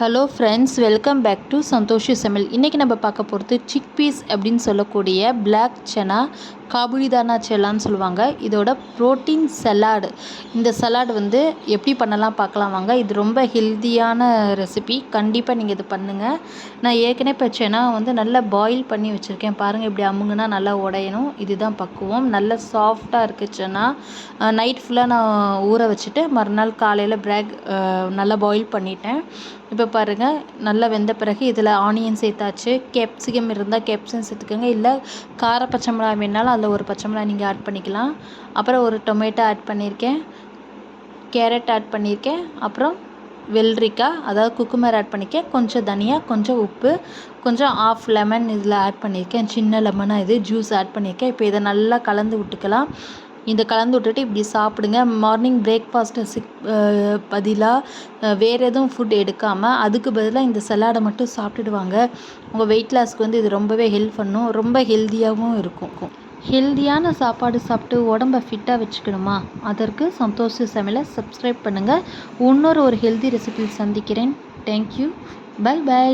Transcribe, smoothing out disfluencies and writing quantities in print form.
Hello friends, welcome back to Santhoshi Samayal. இன்றைக்கி நம்ம பார்க்க போகிறது சிக் பீஸ் அப்படின்னு சொல்லக்கூடிய பிளாக் சனா காபுலிதானா செல்லான்னு சொல்லுவாங்க. இதோட ப்ரோட்டீன் சலாடு. இந்த சலாடு எப்படி பண்ணலாம் பார்க்கலாம் வாங்க. இது ரொம்ப ஹெல்த்தியான ரெசிபி. கண்டிப்பாக நீங்கள் இது பண்ணுங்கள். நான் ஏற்கனவே இப்போ செனா நல்லா பாயில் பண்ணி வச்சுருக்கேன். பாருங்கள், இப்படி அமுங்குனா நல்லா உடையணும். இதுதான் பக்குவம். நல்லா சாஃப்டாக இருக்குது செனா. நைட் ஃபுல்லாக நான் ஊற வச்சுட்டு மறுநாள் காலையில் நல்லா பாயில் பண்ணிட்டேன். இப்போ பாருங்கள், நல்லா வெந்த பிறகு இதில் ஆனியன் சேர்த்தாச்சு. கேப்சிகம் இருந்தால் கேப்சிகம் சேர்த்துக்கோங்க. இல்லை கார பச்சை மிளகாய் வேணாலும் அதில் ஒரு பச்சை மிளகாய் நீங்கள் ஆட் பண்ணிக்கலாம். அப்புறம் ஒரு டொமேட்டோ ஆட் பண்ணியிருக்கேன், கேரட் ஆட் பண்ணியிருக்கேன், அப்புறம் வெள்ளரிக்காய் அதாவது குக்கும்பர் ஆட் பண்ணியிருக்கேன், கொஞ்சம் தனியா, கொஞ்சம் உப்பு, கொஞ்சம் ஆஃப் லெமன் இதில் ஆட் பண்ணியிருக்கேன். சின்ன லெமனாக இது ஜூஸ் ஆட் பண்ணியிருக்கேன். இப்போ இதை நல்லா கலந்து விட்டுக்கலாம். இதை கலந்து விட்டுட்டு இப்படி சாப்பிடுங்க. மார்னிங் பிரேக்ஃபாஸ்ட்டு பதிலாக வேறு எதுவும் ஃபுட் எடுக்காமல் அதுக்கு பதிலாக இந்த சலாடை மட்டும் சாப்பிட்டுடுவாங்க. உங்கள் வெயிட் லாஸ்க்கு இது ரொம்பவே ஹெல்ப் பண்ணும். ரொம்ப ஹெல்த்தியாகவும் இருக்கும். ஹெல்த்தியான சாப்பாடு சாப்பிட்டு உடம்பை ஃபிட்டாக வச்சுக்கணுமா? அதற்கு சந்தோஷ சமையலை சப்ஸ்கிரைப் பண்ணுங்கள். இன்னொரு ஹெல்த்தி ரெசிபியில் சந்திக்கிறேன். தேங்க்யூ. பை.